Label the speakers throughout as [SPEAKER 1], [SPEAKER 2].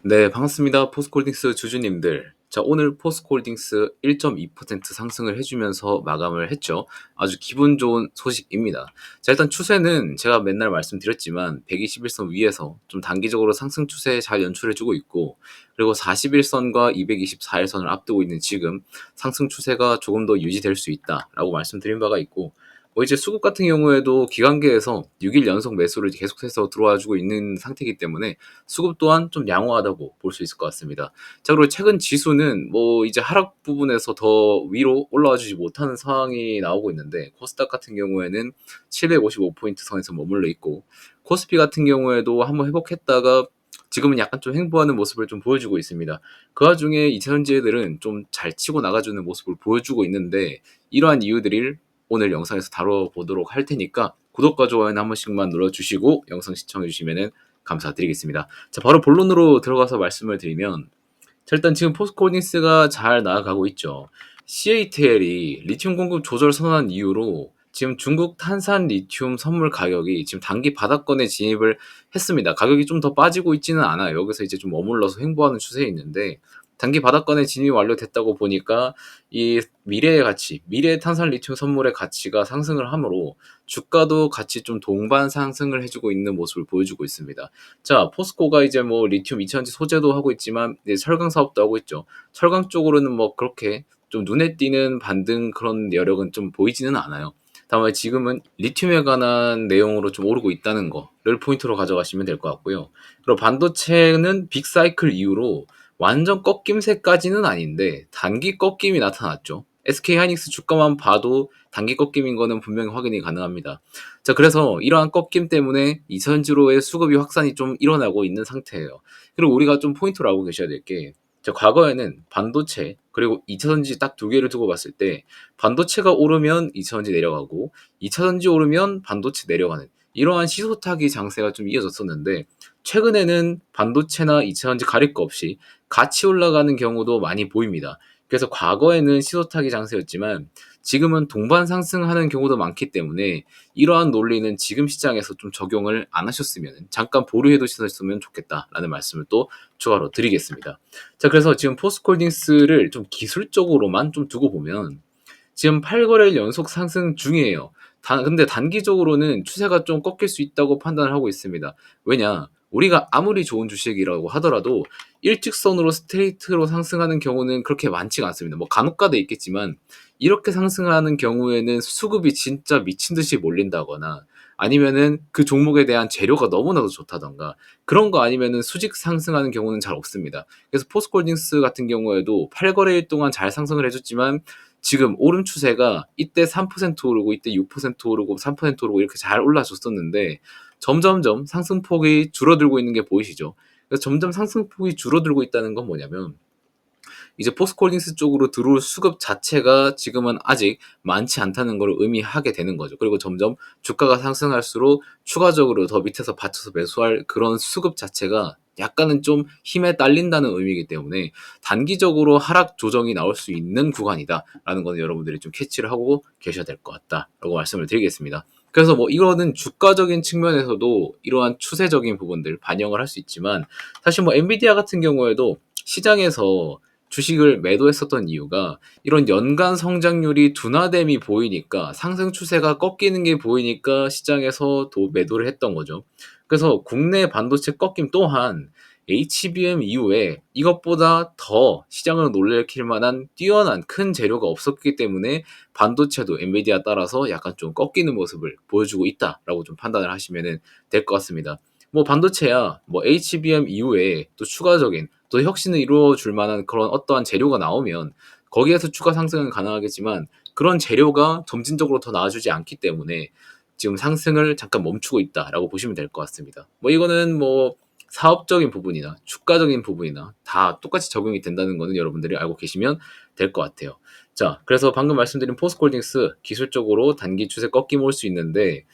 [SPEAKER 1] 네, 반갑습니다. 포스코홀딩스 주주님들. 자, 오늘 포스코홀딩스 1.2% 상승을 해주면서 마감을 했죠. 아주 기분 좋은 소식입니다. 자, 일단 추세는 제가 맨날 말씀드렸지만 121선 위에서 좀 단기적으로 상승 추세 잘 연출해주고 있고, 그리고 41선과 224일선을 앞두고 있는 지금 상승 추세가 조금 더 유지될 수 있다라고 말씀드린 바가 있고, 이제 수급 같은 경우에도 기관계에서 6일 연속 매수를 계속해서 들어와주고 있는 상태이기 때문에 수급 또한 좀 양호하다고 볼 수 있을 것 같습니다. 자, 그리고 최근 지수는 이제 하락 부분에서 더 위로 올라와 주지 못하는 상황이 나오고 있는데, 코스닥 같은 경우에는 755포인트 선에서 머물러 있고, 코스피 같은 경우에도 한번 회복했다가 지금은 약간 좀 횡보하는 모습을 좀 보여주고 있습니다. 그 와중에 이차전지들은 좀 잘 치고 나가주는 모습을 보여주고 있는데, 이러한 이유들을 오늘 영상에서 다뤄보도록 할 테니까 구독과 좋아요는 한 번씩만 눌러주시고 영상 시청해주시면 감사드리겠습니다. 자, 바로 본론으로 들어가서 말씀을 드리면, 자, 일단 지금 포스코홀딩스가 잘 나아가고 있죠. CATL이 리튬 공급 조절 선언한 이후로 지금 중국 탄산 리튬 선물 가격이 지금 단기 바닥권에 진입을 했습니다. 가격이 좀 더 빠지고 있지는 않아요. 여기서 이제 좀 머물러서 횡보하는 추세에 있는데, 단기 바닥권에 진입이 완료됐다고 보니까 이 미래의 가치, 미래의 탄산 리튬 선물의 가치가 상승을 하므로 주가도 같이 좀 동반 상승을 해주고 있는 모습을 보여주고 있습니다. 자, 포스코가 이제 리튬 이차전지 소재도 하고 있지만 이제 철강 사업도 하고 있죠. 철강 쪽으로는 그렇게 좀 눈에 띄는 반등 그런 여력은 좀 보이지는 않아요. 다만 지금은 리튬에 관한 내용으로 좀 오르고 있다는 거를 포인트로 가져가시면 될 것 같고요. 그리고 반도체는 빅사이클 이후로 완전 꺾임세까지는 아닌데 단기 꺾임이 나타났죠. SK하이닉스 주가만 봐도 단기 꺾임인 거는 분명히 확인이 가능합니다. 자, 그래서 이러한 꺾임 때문에 이천지로의 수급이 확산이 좀 일어나고 있는 상태예요. 그리고 우리가 좀 포인트로 알고 계셔야 될 게, 과거에는 반도체 그리고 2차전지 딱 두 개를 두고 봤을 때 반도체가 오르면 2차전지 내려가고 2차전지 오르면 반도체 내려가는 이러한 시소타기 장세가 좀 이어졌었는데, 최근에는 반도체나 2차전지 가릴 거 없이 같이 올라가는 경우도 많이 보입니다. 그래서 과거에는 시소타기 장세였지만 지금은 동반 상승하는 경우도 많기 때문에 이러한 논리는 지금 시장에서 좀 적용을 안 하셨으면 잠깐 보류해 두셨으면 좋겠다라는 말씀을 또 추가로 드리겠습니다. 자, 그래서 지금 포스코홀딩스를 좀 기술적으로만 좀 두고 보면 지금 8거래일 연속 상승 중이에요. 근데 단기적으로는 추세가 좀 꺾일 수 있다고 판단을 하고 있습니다. 왜냐? 우리가 아무리 좋은 주식이라고 하더라도 일직선으로 스트레이트로 상승하는 경우는 그렇게 많지가 않습니다. 간혹가다 있겠지만 이렇게 상승하는 경우에는 수급이 진짜 미친 듯이 몰린다거나 아니면은 그 종목에 대한 재료가 너무나도 좋다던가 그런 거 아니면은 수직 상승하는 경우는 잘 없습니다. 그래서 포스코홀딩스 같은 경우에도 8거래일 동안 잘 상승을 해줬지만 지금 오름 추세가 이때 3% 오르고 이때 6% 오르고 3% 오르고 이렇게 잘 올라줬었는데 점점점 상승폭이 줄어들고 있는 게 보이시죠? 그래서 점점 상승폭이 줄어들고 있다는 건 뭐냐면 이제 포스코홀딩스 쪽으로 들어올 수급 자체가 지금은 아직 많지 않다는 걸 의미하게 되는 거죠. 그리고 점점 주가가 상승할수록 추가적으로 더 밑에서 받쳐서 매수할 그런 수급 자체가 약간은 좀 힘에 딸린다는 의미이기 때문에 단기적으로 하락 조정이 나올 수 있는 구간이다라는 거는 여러분들이 좀 캐치를 하고 계셔야 될 것 같다라고 말씀을 드리겠습니다. 그래서 이거는 주가적인 측면에서도 이러한 추세적인 부분들 반영을 할 수 있지만, 사실 엔비디아 같은 경우에도 시장에서 주식을 매도했었던 이유가 이런 연간 성장률이 둔화됨이 보이니까 상승 추세가 꺾이는 게 보이니까 시장에서 매도를 했던 거죠. 그래서 국내 반도체 꺾임 또한 HBM 이후에 이것보다 더 시장을 놀래킬 만한 뛰어난 큰 재료가 없었기 때문에 반도체도 엔비디아 따라서 약간 좀 꺾이는 모습을 보여주고 있다라고 좀 판단을 하시면 될 것 같습니다. 반도체야 HBM 이후에 또 추가적인 또 혁신을 이루어 줄 만한 그런 어떠한 재료가 나오면 거기에서 추가 상승은 가능하겠지만 그런 재료가 점진적으로 더 나아주지 않기 때문에 지금 상승을 잠깐 멈추고 있다라고 보시면 될 것 같습니다. 이거는 사업적인 부분이나 주가적인 부분이나 다 똑같이 적용이 된다는 거는 여러분들이 알고 계시면 될 것 같아요. 자, 그래서 방금 말씀드린 포스코홀딩스 기술적으로 단기 추세 꺾임 올 수 있는데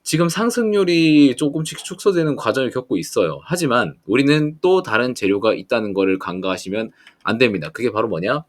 [SPEAKER 1] 지금 상승률이 조금씩 축소되는 과정을 겪고 있어요. 하지만 우리는 또 다른 재료가 있다는 것을 간과하시면 안 됩니다. 그게 바로 뭐냐?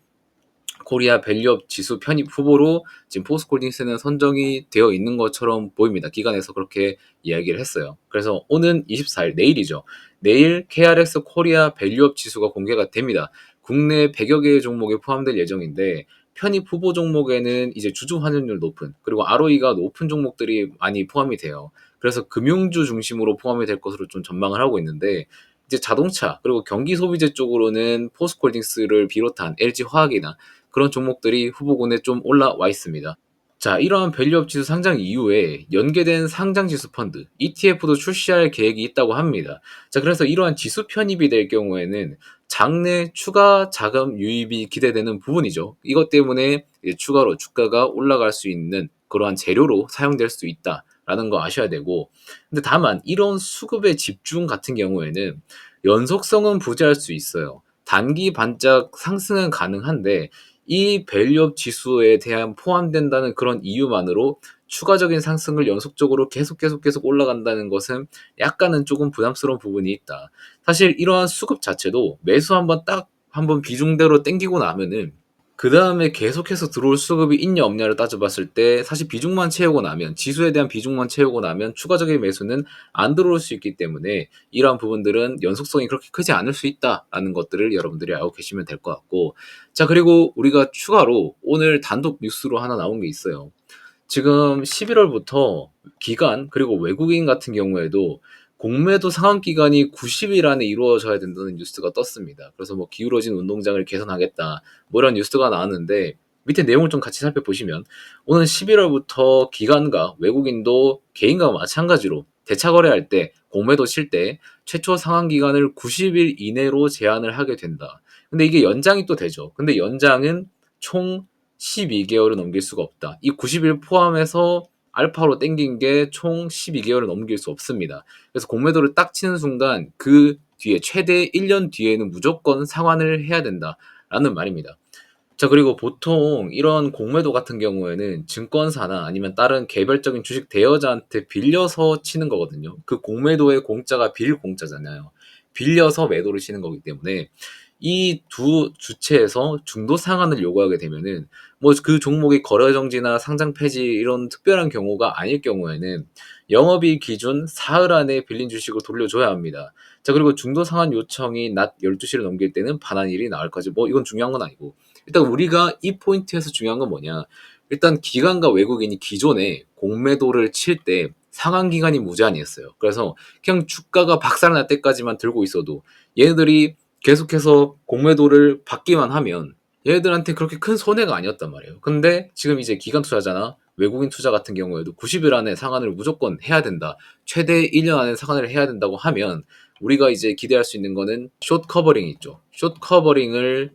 [SPEAKER 1] 코리아 밸류업 지수 편입 후보로 지금 포스코홀딩스는 선정이 되어 있는 것처럼 보입니다. 기관에서 그렇게 이야기를 했어요. 그래서 오는 24일 내일이죠. 내일 KRX 코리아 밸류업 지수가 공개가 됩니다. 국내 100여 개의 종목에 포함될 예정인데 편입 후보 종목에는 이제 주주 환원율 높은 그리고 ROE가 높은 종목들이 많이 포함이 돼요. 그래서 금융주 중심으로 포함이 될 것으로 좀 전망을 하고 있는데 이제 자동차 그리고 경기 소비재 쪽으로는 포스코홀딩스를 비롯한 LG화학이나 그런 종목들이 후보군에 좀 올라와 있습니다. 자, 이러한 밸류업 지수 상장 이후에 연계된 상장 지수 펀드, ETF도 출시할 계획이 있다고 합니다. 자, 그래서 이러한 지수 편입이 될 경우에는 장내 추가 자금 유입이 기대되는 부분이죠. 이것 때문에 추가로 주가가 올라갈 수 있는 그러한 재료로 사용될 수 있다라는 거 아셔야 되고, 근데 다만 이런 수급의 집중 같은 경우에는 연속성은 부재할 수 있어요. 단기 반짝 상승은 가능한데 이 밸류업 지수에 대한 포함된다는 그런 이유만으로 추가적인 상승을 연속적으로 계속 올라간다는 것은 약간은 조금 부담스러운 부분이 있다. 사실 이러한 수급 자체도 매수 한번 딱 한번 비중대로 땡기고 나면은 그 다음에 계속해서 들어올 수급이 있냐 없냐를 따져봤을 때 사실 비중만 채우고 나면 지수에 대한 비중만 채우고 나면 추가적인 매수는 안 들어올 수 있기 때문에 이러한 부분들은 연속성이 그렇게 크지 않을 수 있다라는 것들을 여러분들이 알고 계시면 될 것 같고, 자, 그리고 우리가 추가로 오늘 단독 뉴스로 하나 나온 게 있어요. 지금 11월부터 기관 그리고 외국인 같은 경우에도 공매도 상환 기간이 90일 안에 이루어져야 된다는 뉴스가 떴습니다. 그래서 뭐 기울어진 운동장을 개선하겠다 뭐 이런 뉴스가 나왔는데 밑에 내용을 좀 같이 살펴보시면 오는 11월부터 기관과 외국인도 개인과 마찬가지로 대차 거래할 때 공매도 칠 때 최초 상환 기간을 90일 이내로 제한을 하게 된다. 근데 이게 연장이 또 되죠. 근데 연장은 총 12개월을 넘길 수가 없다. 이 90일 포함해서 알파로 땡긴 게 총 12개월을 넘길 수 없습니다. 그래서 공매도를 딱 치는 순간 그 뒤에 최대 1년 뒤에는 무조건 상환을 해야 된다라는 말입니다. 자, 그리고 보통 이런 공매도 같은 경우에는 증권사나 아니면 다른 개별적인 주식 대여자한테 빌려서 치는 거거든요. 그 공매도의 공짜가 빌 공짜잖아요. 빌려서 매도를 치는 거기 때문에 이 두 주체에서 중도 상환을 요구하게 되면은 뭐 그 종목이 거래 정지나 상장 폐지 이런 특별한 경우가 아닐 경우에는 영업일 기준 사흘 안에 빌린 주식을 돌려줘야 합니다. 자, 그리고 중도 상환 요청이 낮 12시를 넘길 때는 반환일이 나을 까지 뭐 이건 중요한 건 아니고, 일단 우리가 이 포인트에서 중요한 건 뭐냐, 일단 기관과 외국인이 기존에 공매도를 칠 때 상환 기간이 무제한이었어요. 그래서 그냥 주가가 박살날 때까지만 들고 있어도 얘네들이 계속해서 공매도를 받기만 하면 얘네들한테 그렇게 큰 손해가 아니었단 말이에요. 근데 지금 이제 기관 투자자나 외국인 투자 같은 경우에도 90일 안에 상환을 무조건 해야 된다. 최대 1년 안에 상환을 해야 된다고 하면 우리가 이제 기대할 수 있는 거는 숏 커버링이 있죠. 숏 커버링을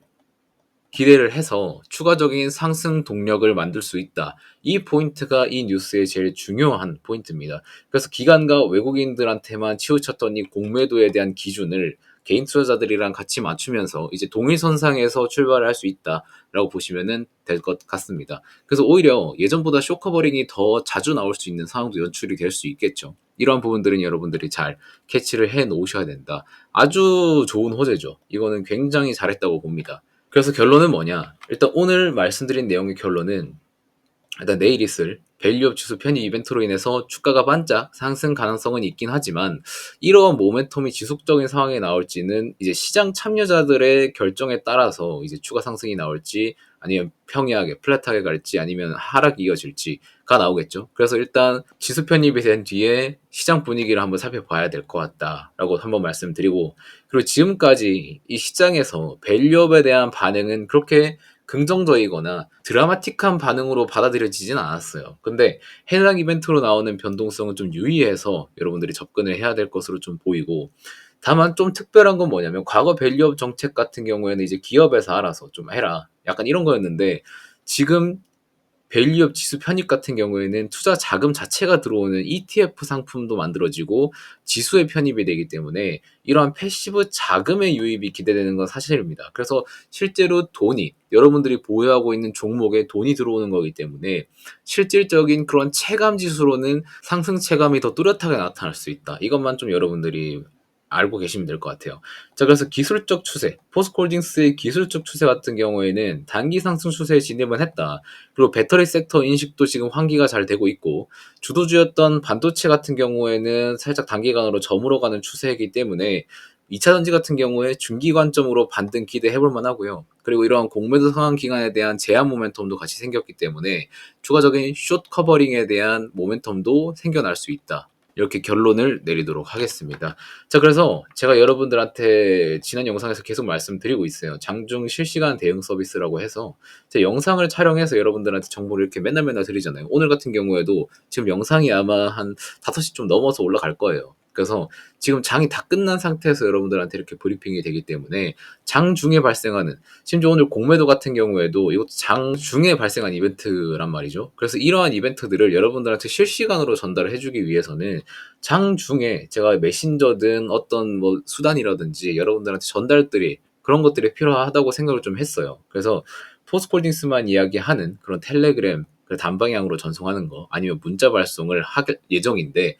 [SPEAKER 1] 기대를 해서 추가적인 상승 동력을 만들 수 있다. 이 포인트가 이 뉴스의 제일 중요한 포인트입니다. 그래서 기관과 외국인들한테만 치우쳤던 이 공매도에 대한 기준을 개인 투자자들이랑 같이 맞추면서 이제 동일선상에서 출발을 할 수 있다라고 보시면 될 것 같습니다. 그래서 오히려 예전보다 쇼커버링이 더 자주 나올 수 있는 상황도 연출이 될 수 있겠죠. 이러한 부분들은 여러분들이 잘 캐치를 해 놓으셔야 된다. 아주 좋은 호재죠. 이거는 굉장히 잘했다고 봅니다. 그래서 결론은 뭐냐? 일단 오늘 말씀드린 내용의 결론은 일단 내일 있을 밸류업 지수 편입 이벤트로 인해서 주가가 반짝 상승 가능성은 있긴 하지만 이러한 모멘텀이 지속적인 상황에 나올지는 이제 시장 참여자들의 결정에 따라서 이제 추가 상승이 나올지 아니면 평이하게 플랫하게 갈지 아니면 하락이 이어질지가 나오겠죠. 그래서 일단 지수 편입이 된 뒤에 시장 분위기를 한번 살펴봐야 될 것 같다라고 한번 말씀드리고, 그리고 지금까지 이 시장에서 밸류업에 대한 반응은 그렇게 긍정적이거나 드라마틱한 반응으로 받아들여지진 않았어요. 근데 해당 이벤트로 나오는 변동성은 좀 유의해서 여러분들이 접근을 해야 될 것으로 좀 보이고, 다만 좀 특별한 건 뭐냐면 과거 밸류업 정책 같은 경우에는 이제 기업에서 알아서 좀 해라 약간 이런 거였는데, 지금 밸류업 지수 편입 같은 경우에는 투자 자금 자체가 들어오는 ETF 상품도 만들어지고 지수에 편입이 되기 때문에 이러한 패시브 자금의 유입이 기대되는 건 사실입니다. 그래서 실제로 돈이 여러분들이 보유하고 있는 종목에 돈이 들어오는 거기 때문에 실질적인 그런 체감 지수로는 상승 체감이 더 뚜렷하게 나타날 수 있다. 이것만 좀 여러분들이 알고 계시면 될 것 같아요. 자, 그래서 기술적 추세, 포스코홀딩스의 기술적 추세 같은 경우에는 단기 상승 추세에 진입은 했다. 그리고 배터리 섹터 인식도 지금 환기가 잘 되고 있고, 주도주였던 반도체 같은 경우에는 살짝 단기간으로 저물어가는 추세이기 때문에 2차 전지 같은 경우에 중기 관점으로 반등 기대해 볼 만하고요. 그리고 이러한 공매도 상환 기간에 대한 제한 모멘텀도 같이 생겼기 때문에 추가적인 숏 커버링에 대한 모멘텀도 생겨날 수 있다. 이렇게 결론을 내리도록 하겠습니다. 자, 그래서 제가 여러분들한테 지난 영상에서 계속 말씀드리고 있어요. 장중 실시간 대응 서비스라고 해서 제 영상을 촬영해서 여러분들한테 정보를 이렇게 맨날 드리잖아요. 오늘 같은 경우에도 지금 영상이 아마 한 5시 좀 넘어서 올라갈 거예요. 그래서 지금 장이 다 끝난 상태에서 여러분들한테 이렇게 브리핑이 되기 때문에 장 중에 발생하는, 심지어 오늘 공매도 같은 경우에도 이것도 장 중에 발생한 이벤트란 말이죠. 그래서 이러한 이벤트들을 여러분들한테 실시간으로 전달을 해주기 위해서는 장 중에 제가 메신저든 어떤 뭐 수단이라든지 여러분들한테 전달들이 그런 것들이 필요하다고 생각을 좀 했어요. 그래서 포스콜딩스만 이야기하는 그런 텔레그램 단방향으로 전송하는 거, 아니면 문자 발송을 할 예정인데,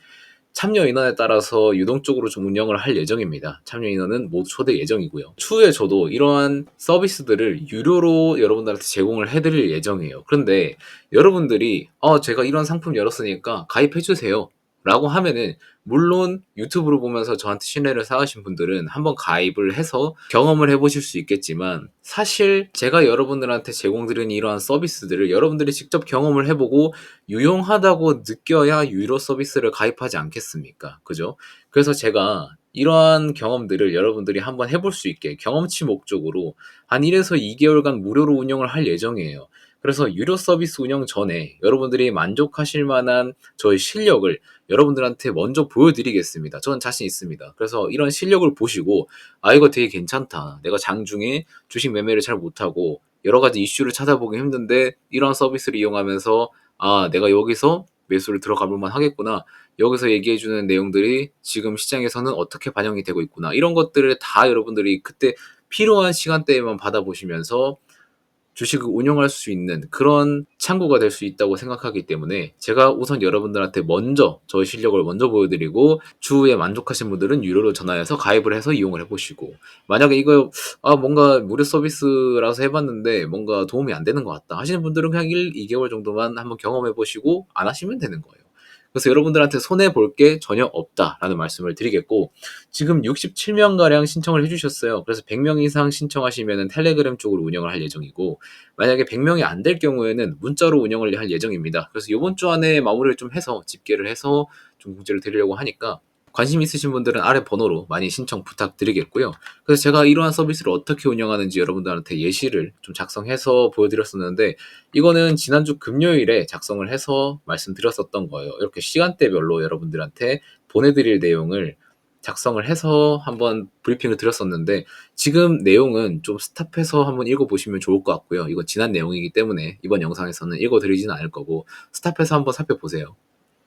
[SPEAKER 1] 참여 인원에 따라서 유동적으로 좀 운영을 할 예정입니다. 참여 인원은 모두 초대 예정이고요. 추후에 저도 이러한 서비스들을 유료로 여러분들한테 제공을 해드릴 예정이에요. 그런데 여러분들이 제가 이런 상품 열었으니까 가입해주세요 라고 하면은, 물론 유튜브를 보면서 저한테 신뢰를 쌓으신 분들은 한번 가입을 해서 경험을 해보실 수 있겠지만, 사실 제가 여러분들한테 제공드리는 이러한 서비스들을 여러분들이 직접 경험을 해보고 유용하다고 느껴야 유료 서비스를 가입하지 않겠습니까? 그죠? 그래서 제가 이러한 경험들을 여러분들이 한번 해볼 수 있게 경험치 목적으로 한 1에서 2개월간 무료로 운영을 할 예정이에요. 그래서 유료 서비스 운영 전에 여러분들이 만족하실 만한 저의 실력을 여러분들한테 먼저 보여드리겠습니다. 저는 자신 있습니다. 그래서 이런 실력을 보시고, 이거 되게 괜찮다. 내가 장중에 주식 매매를 잘 못하고 여러 가지 이슈를 찾아보기 힘든데 이런 서비스를 이용하면서 내가 여기서 매수를 들어가 볼만 하겠구나. 여기서 얘기해주는 내용들이 지금 시장에서는 어떻게 반영이 되고 있구나. 이런 것들을 다 여러분들이 그때 필요한 시간대에만 받아보시면서 주식을 운용할 수 있는 그런 창구가 될 수 있다고 생각하기 때문에, 제가 우선 여러분들한테 먼저 저의 실력을 먼저 보여드리고, 추후에 만족하신 분들은 유료로 전화해서 가입을 해서 이용을 해보시고, 만약에 이거 뭔가 무료 서비스라서 해봤는데 뭔가 도움이 안 되는 것 같다 하시는 분들은 그냥 1, 2개월 정도만 한번 경험해보시고 안 하시면 되는 거예요. 그래서 여러분들한테 손해볼 게 전혀 없다라는 말씀을 드리겠고, 지금 67명가량 신청을 해주셨어요. 그래서 100명 이상 신청하시면 텔레그램 쪽으로 운영을 할 예정이고, 만약에 100명이 안 될 경우에는 문자로 운영을 할 예정입니다. 그래서 이번 주 안에 마무리를 좀 해서 집계를 해서 좀 공지를 드리려고 하니까, 관심 있으신 분들은 아래 번호로 많이 신청 부탁드리겠고요. 그래서 제가 이러한 서비스를 어떻게 운영하는지 여러분들한테 예시를 좀 작성해서 보여드렸었는데, 이거는 지난주 금요일에 작성을 해서 말씀드렸었던 거예요. 이렇게 시간대별로 여러분들한테 보내드릴 내용을 작성을 해서 한번 브리핑을 드렸었는데, 지금 내용은 좀 스탑해서 한번 읽어보시면 좋을 것 같고요. 이건 지난 내용이기 때문에 이번 영상에서는 읽어드리지는 않을 거고, 스탑해서 한번 살펴보세요.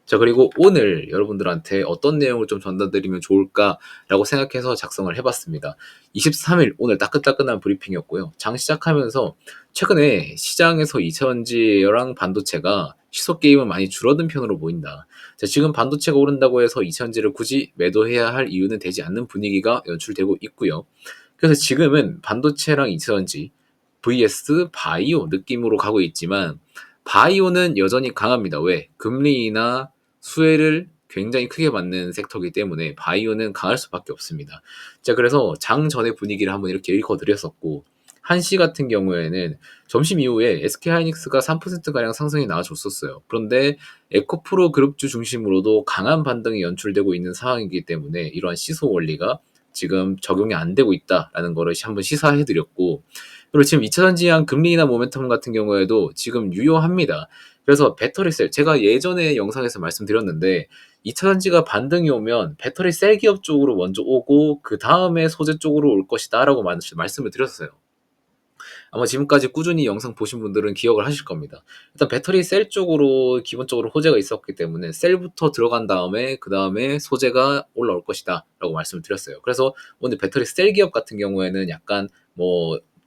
[SPEAKER 1] 자, 그리고 오늘 여러분들한테 어떤 내용을 좀 전달드리면 좋을까라고 생각해서 작성을 해봤습니다. 23일 오늘 따끈따끈한 브리핑이었고요. 장 시작하면서 최근에 시장에서 2차전지랑 반도체가 시속 게임은 많이 줄어든 편으로 보인다. 자, 지금 반도체가 오른다고 해서 2차전지를 굳이 매도해야 할 이유는 되지 않는 분위기가 연출되고 있고요. 그래서 지금은 반도체랑 2차전지 vs 바이오 느낌으로 가고 있지만, 바이오는 여전히 강합니다. 왜? 금리나 수혜를 굉장히 크게 받는 섹터이기 때문에 바이오는 강할 수밖에 없습니다. 자, 그래서 장 전의 분위기를 한번 이렇게 읽어드렸었고, 한시 같은 경우에는 점심 이후에 SK하이닉스가 3%가량 상승이 나와줬었어요. 그런데 에코프로 그룹주 중심으로도 강한 반등이 연출되고 있는 상황이기 때문에 이러한 시소 원리가 지금 적용이 안 되고 있다라는 거를 한번 시사해드렸고, 그리고 지금 2차전지랑 금리나 모멘텀 같은 경우에도 지금 유효합니다. 그래서 배터리셀, 제가 예전에 영상에서 말씀드렸는데 2차전지가 반등이 오면 배터리 셀 기업 쪽으로 먼저 오고 그 다음에 소재 쪽으로 올 것이다 라고 말씀을 드렸어요. 아마 지금까지 꾸준히 영상 보신 분들은 기억을 하실 겁니다. 일단 배터리 셀 쪽으로 기본적으로 호재가 있었기 때문에 셀부터 들어간 다음에 그 다음에 소재가 올라올 것이다 라고 말씀을 드렸어요. 그래서 오늘 배터리 셀 기업 같은 경우에는 약간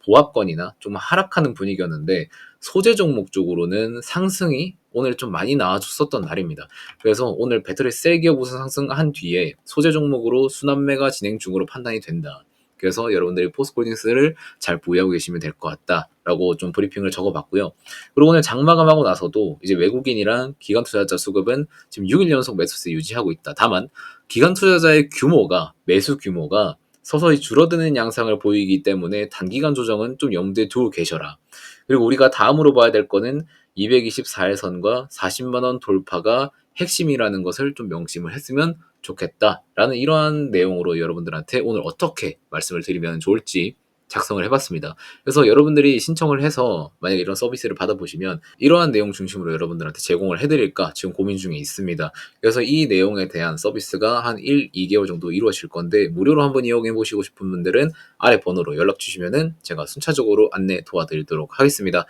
[SPEAKER 1] 보합권이나 좀 하락하는 분위기였는데 소재 종목 쪽으로는 상승이 오늘 좀 많이 나와줬었던 날입니다. 그래서 오늘 배터리 셀 기업 우선 상승한 뒤에 소재 종목으로 순환매가 진행 중으로 판단이 된다. 그래서 여러분들이 포스코홀딩스를 잘 보유하고 계시면 될 것 같다라고 좀 브리핑을 적어봤고요. 그리고 오늘 장마감하고 나서도 이제 외국인이랑 기관 투자자 수급은 지금 6일 연속 매수세 유지하고 있다. 다만 기관 투자자의 규모가 매수 규모가 서서히 줄어드는 양상을 보이기 때문에 단기간 조정은 좀 염두에 두고 계셔라. 그리고 우리가 다음으로 봐야 될 거는 224일선과 40만 원 돌파가 핵심이라는 것을 좀 명심을 했으면 좋겠다라는 이러한 내용으로 여러분들한테 오늘 어떻게 말씀을 드리면 좋을지 작성을 해봤습니다. 그래서 여러분들이 신청을 해서 만약에 이런 서비스를 받아보시면 이러한 내용 중심으로 여러분들한테 제공을 해드릴까 지금 고민 중에 있습니다. 그래서 이 내용에 대한 서비스가 한 1, 2개월 정도 이루어질 건데 무료로 한번 이용해 보시고 싶은 분들은 아래 번호로 연락 주시면은 제가 순차적으로 안내 도와드리도록 하겠습니다.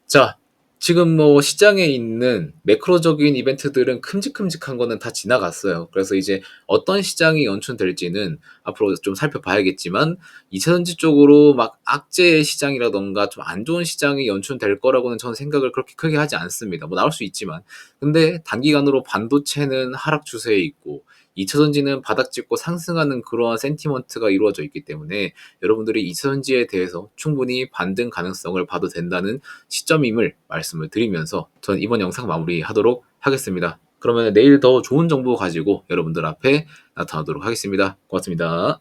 [SPEAKER 1] 자, 지금 뭐 시장에 있는 매크로적인 이벤트들은 큼직큼직한 거는 다 지나갔어요. 그래서 이제 어떤 시장이 연출될지는 앞으로 좀 살펴봐야겠지만 2차전지 쪽으로 막 악재 시장이라던가 좀 안 좋은 시장이 연출될 거라고는 저는 생각을 그렇게 크게 하지 않습니다. 뭐 나올 수 있지만. 근데 단기간으로 반도체는 하락 추세에 있고 2차전지는 바닥 짚고 상승하는 그러한 센티먼트가 이루어져 있기 때문에 여러분들이 2차전지에 대해서 충분히 반등 가능성을 봐도 된다는 시점임을 말씀을 드리면서 저는 이번 영상 마무리하도록 하겠습니다. 그러면 내일 더 좋은 정보 가지고 여러분들 앞에 나타나도록 하겠습니다. 고맙습니다.